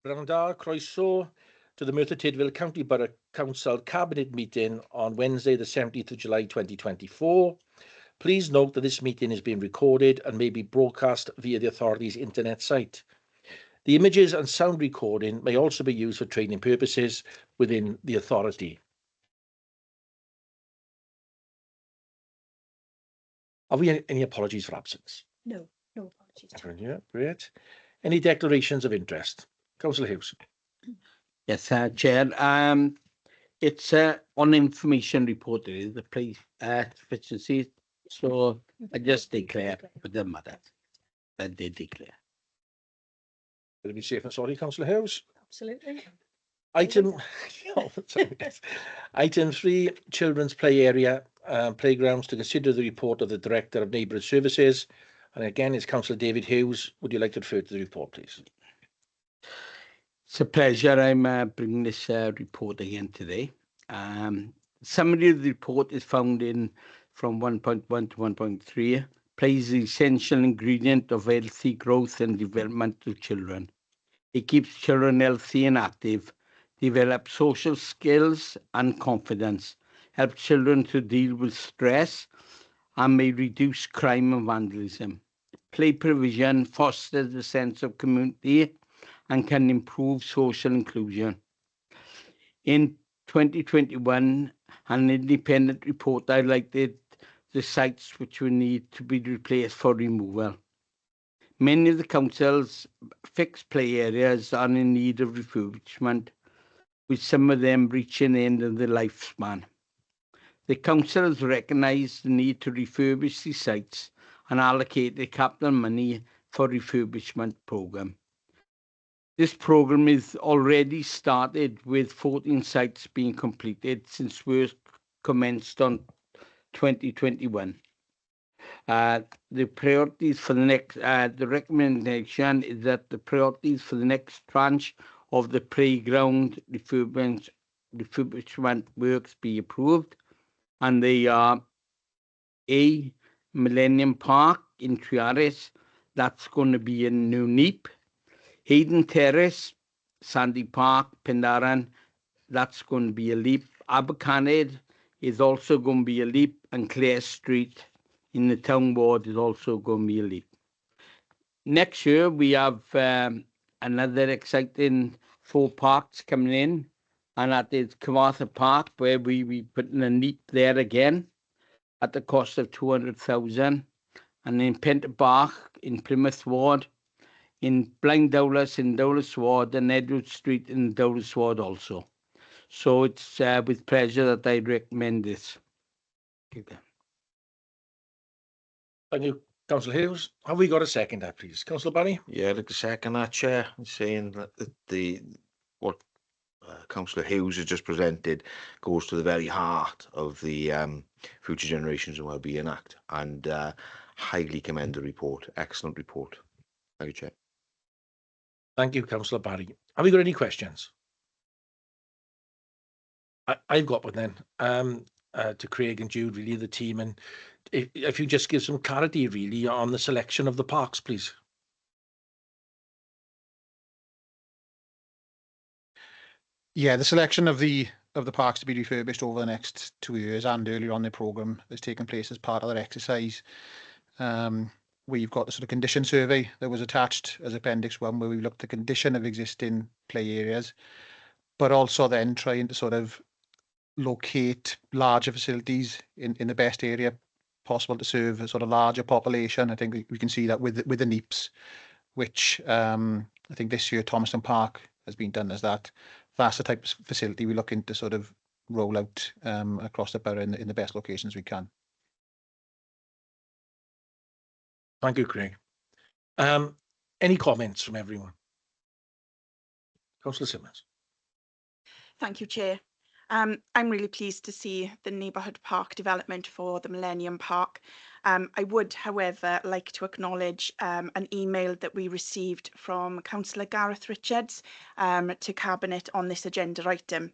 Prynawn da, croeso to the Merthyr Tydfil County Borough Council Cabinet meeting on Wednesday, the 17th of July 2024. Please note that this meeting is being recorded and may be broadcast via the authority's internet site. The images and sound recording may also be used for training purposes within the authority. Have we any apologies for absence? No apologies. Yeah, great. Any declarations of interest? Councillor Hughes. Yes, Chair. It's on information report, the police efficiency. So I just declare with the matter that they declare. Will be safe and sorry, Councillor Hughes. Absolutely. Item 3, children's play area, playgrounds, to consider the report of the Director of Neighbourhood Services. And again, it's Councillor David Hughes. Would you like to refer to the report, please? It's a pleasure. I'm bringing this report again today. Summary of the report is found in from 1.1 to 1.3. Plays the essential ingredient of healthy growth and development of children. It keeps children healthy and active, develops social skills and confidence, helps children to deal with stress, and may reduce crime and vandalism. Play provision fosters a sense of community and can improve social inclusion. In 2021, an independent report highlighted the sites which will need to be replaced for removal. Many of the council's fixed play areas are in need of refurbishment, with some of them reaching the end of their lifespan. The council has recognised the need to refurbish these sites and allocate the capital money for refurbishment programme. This programme is already started with 14 sites being completed since work commenced on 2021. The priorities for the next, the recommendation is that the priorities for the next tranche of the playground refurbishment works be approved, and they are A, Millennium Park in Trearis, that's going to be a new NEEP. Hayden Terrace, Sandy Park, Pendaran, that's going to be a LEAP. Abercanid is also going to be a LEAP, and Clare Street in the town ward is also going to be a LEAP. Next year, we have another exciting 4 parks coming in, and that is Camartha Park, where we be putting a NEEP there again at the cost of 200,000, and in Pentabach in Plymouth Ward, in Blind Dowlas in Dowlas Ward, and Edward Street in Dowlas Ward also. So it's with pleasure that I recommend this. Thank you, Councillor Hughes. Have we got a second there, please? Councillor Barry? Yeah, I'd like to second that, Chair, saying that what Councillor Hughes has just presented goes to the very heart of the Future Generations and Wellbeing Act, and highly commend the report. Excellent report. Thank you, Chair. Thank you, Councillor Barry. Have we got any questions? I've got one then, to Craig and Jude, really, the team, and if you just give some clarity, really, on the selection of the parks, please. Yeah, the selection of the parks to be refurbished over the next 2 years and earlier on the programme has taken place as part of that exercise. We've got the sort of condition survey that was attached as Appendix 1, where we looked at the condition of existing play areas, but also then trying to sort of locate larger facilities in the best area possible to serve a sort of larger population. I think we can see that with the NEEPs, which I think this year Thomaston Park has been done as that. That's the type of facility we're looking to sort of roll out across the borough in the best locations we can. Thank you, Craig. Any comments from everyone? Councillor Simmons. Thank you, Chair. I'm really pleased to see the neighbourhood park development for the Millennium Park. I would, however, like to acknowledge an email that we received from Councillor Gareth Richards to Cabinet on this agenda item.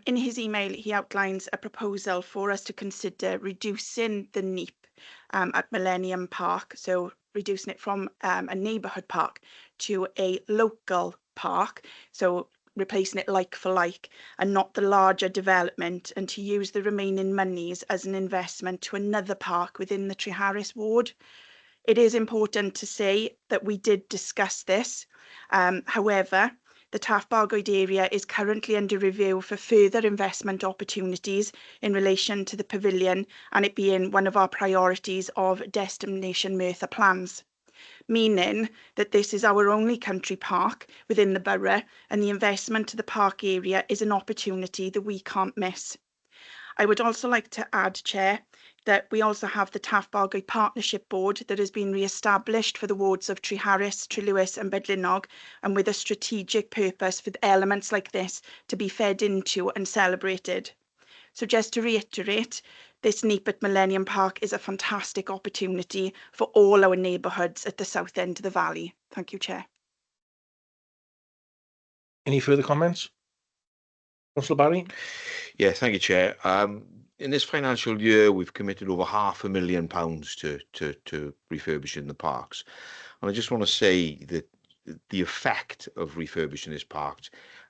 In his email, he outlines a proposal for us to consider reducing the NEEP at Millennium Park, so reducing it from a neighbourhood park to a local park, so replacing it like for like, and not the larger development, and to use the remaining monies as an investment to another park within the Treharris ward. It is important to say that we did discuss this. However, the Taff Bargoed area is currently under review for further investment opportunities in relation to the pavilion, and it being one of our priorities of Destination Merthyr plans, meaning that this is our only country park within the borough, and the investment to the park area is an opportunity that we can't miss. I would also like to add, Chair, that we also have the Taff Bargoed Partnership Board that has been re-established for the wards of Treharris, Trelewis and Bedlinog, and with a strategic purpose for elements like this to be fed into and celebrated. So just to reiterate, this Neepert Millennium Park is a fantastic opportunity for all our neighbourhoods at the south end of the valley. Thank you, Chair. Any further comments? Councillor Barry? Yeah, thank you, Chair. In this financial year, we've committed over £500,000 to refurbishing the parks. And I just want to say that the effect of refurbishing this park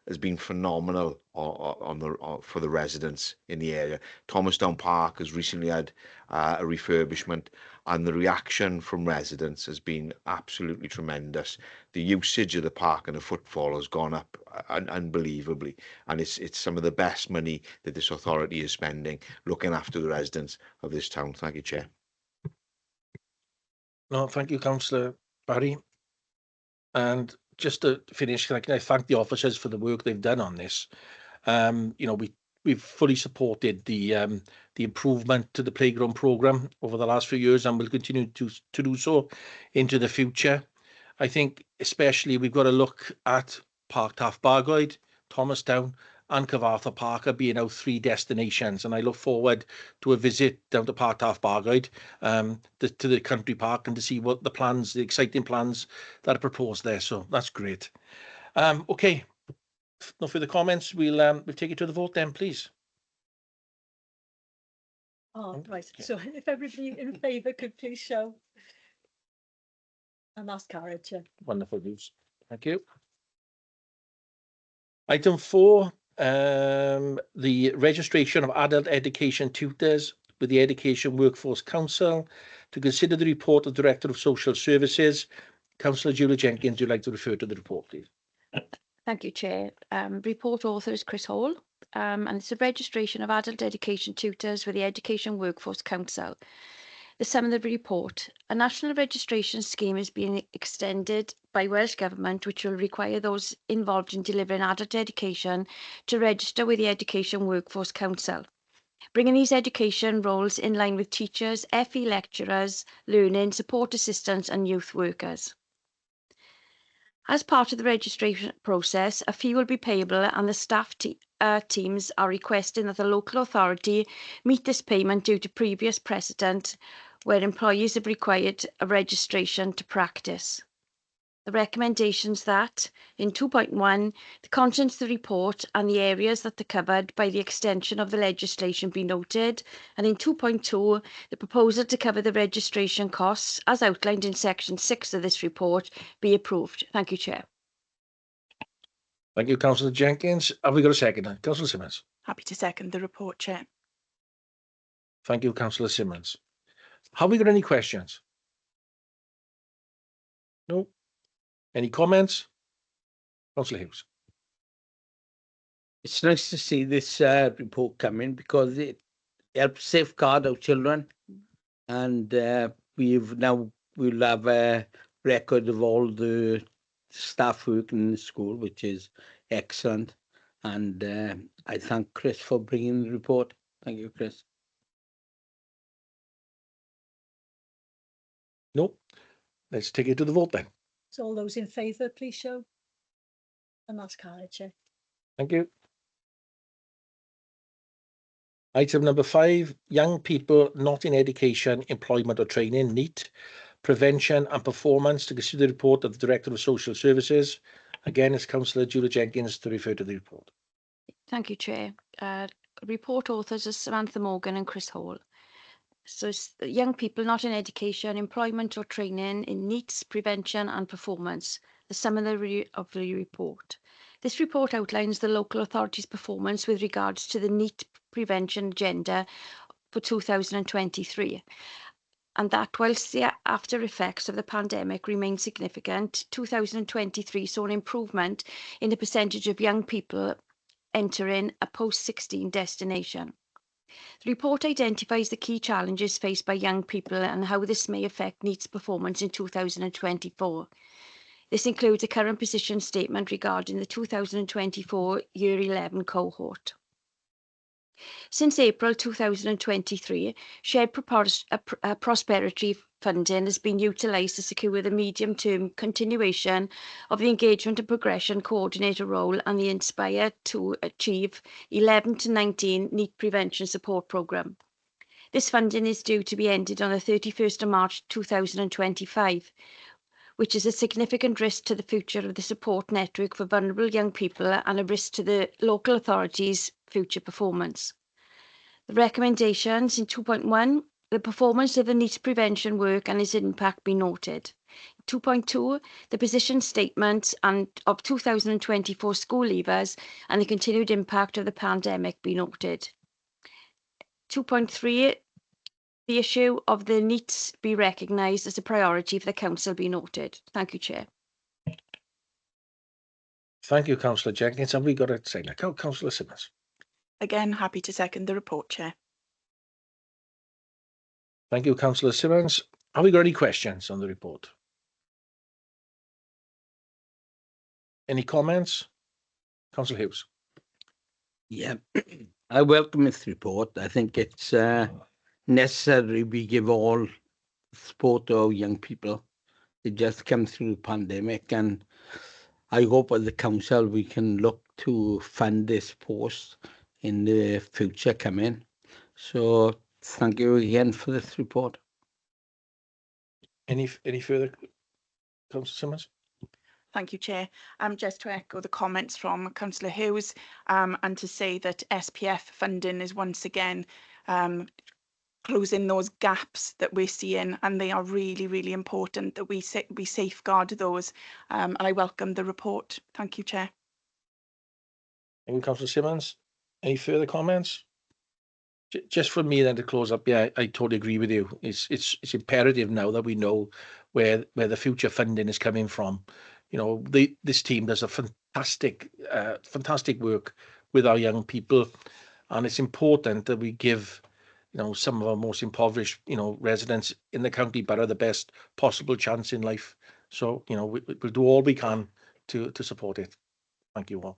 has been phenomenal for the residents in the area. Thomastown Park has recently had a refurbishment, and the reaction from residents has been absolutely tremendous. The usage of the park and the footfall has gone up unbelievably, and it's some of the best money that this authority is spending looking after the residents of this town. Thank you, Chair. No, thank you, Councillor Barry. And just to finish, can I thank the officers for the work they've done on this. We've fully supported the improvement to the playground programme over the last few years, and will continue to do so into the future. I think especially we've got to look at Park Taff Bargoed, Thomastown and Cyfarthfa Park are being our 3 destinations, and I look forward to a visit down to Park Taff Bargoed, to the country park, and to see what the exciting plans that are proposed there. So that's great. Okay, no further comments. We'll take it to the vote then, please. Oh, right. So if everybody in favour could please show. And that's carried, Chair. Wonderful news. Thank you. Item 4, the registration of adult education tutors with the Education Workforce Council. To consider the report of the Director of Social Services, Councillor Julia Jenkins, would you like to refer to the report, please? Thank you, Chair. Report author is Chris Hall, and it's a registration of adult education tutors with the Education Workforce Council. The sum of the report: a national registration scheme is being extended by Welsh Government, which will require those involved in delivering adult education to register with the Education Workforce Council, bringing these education roles in line with teachers, FE lecturers, learning support assistants and youth workers. As part of the registration process, a fee will be payable, and the staff teams are requesting that the local authority meet this payment due to previous precedent where employees have required a registration to practice. The recommendations that, in 2.1, the contents of the report and the areas that are covered by the extension of the legislation be noted, and in 2.2, the proposal to cover the registration costs, as outlined in section 6 of this report, be approved. Thank you, Chair. Thank you, Councillor Jenkins. Have we got a second? Councillor Simmons. Happy to second the report, Chair. Thank you, Councillor Simmons. Have we got any questions? No. Any comments? Councillor Hughes. It's nice to see this report coming, because it helps safeguard our children, and we'll have a record of all the staff working in the school, which is excellent. And I thank Chris for bringing the report. Thank you, Chris. No. Let's take it to the vote then. So all those in favour, please show. And that's carried, Chair. Thank you. Item number 5, young people not in education, employment or training, NEET, prevention and performance. To consider the report of the Director of Social Services. Again, it's Councillor Julia Jenkins to refer to the report. Thank you, Chair. Report authors are Samantha Morgan and Chris Hall. So it's young people not in education, employment or training in needs, prevention and performance. The summary of the report. This report outlines the local authority's performance with regards to the NEET prevention agenda for 2023. And that whilst the after effects of the pandemic remain significant, 2023 saw an improvement in the percentage of young people entering a post-16 destination. The report identifies the key challenges faced by young people and how this may affect NEET's performance in 2024. This includes a current position statement regarding the 2024 Year 11 cohort. Since April 2023, shared prosperity funding has been utilised to secure the medium-term continuation of the engagement and progression coordinator role and the Inspire to Achieve 11 to 19 NEET prevention support programme. This funding is due to be ended on the 31st of March 2025, which is a significant risk to the future of the support network for vulnerable young people and a risk to the local authorities' future performance. The recommendations in 2.1, the performance of the NEET prevention work and its impact be noted. 2.2, the position statement and of 2024 school leavers and the continued impact of the pandemic be noted. 2.3, the issue of the NEETs be recognised as a priority for the Council be noted. Thank you, Chair. Thank you, Councillor Jenkins. Have we got a second? Councillor Simmons. Again, happy to second the report, Chair. Thank you, Councillor Simmons. Have we got any questions on the report? Any comments? Councillor Hughes. Yeah, I welcome this report. I think it's necessary we give all support to our young people. They just come through the pandemic, and I hope as the council we can look to fund this post in the future coming. So thank you again for this report. Any further, Councillor Simmons? Thank you, Chair. Just to echo the comments from Councillor Hughes and to say that SPF funding is once again closing those gaps that we're seeing, and they are really, really important that we safeguard those. And I welcome the report. Thank you, Chair. Thank you, Councillor Simmons. Any further comments? Just for me then to close up, yeah, I totally agree with you. It's imperative now that we know where the future funding is coming from. You know, this team does a fantastic work with our young people, and it's important that we give, you know, some of our most impoverished, you know, residents in the county borough the best possible chance in life. So, you know, we'll do all we can to support it. Thank you all.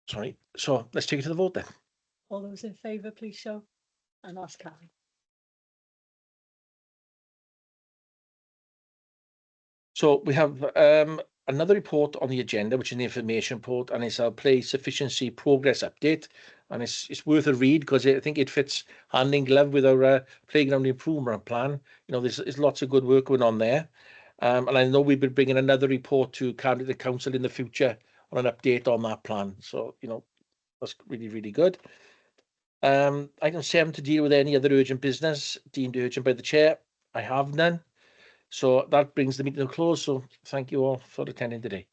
Sorry. So let's take it to the vote then. All those in favour, please show. And that's carried. So we have another report on the agenda, which is the information report, and it's our play sufficiency progress update. And it's worth a read because I think it fits hand in glove with our playground improvement plan. You know, there's lots of good work going on there. And I know we'll be bringing another report to the council in the future on an update on that plan. So, you know, that's really, really good. Item 7, to deal with any other urgent business deemed urgent by the chair. I have none. So that brings the meeting to a close. So thank you all for attending today.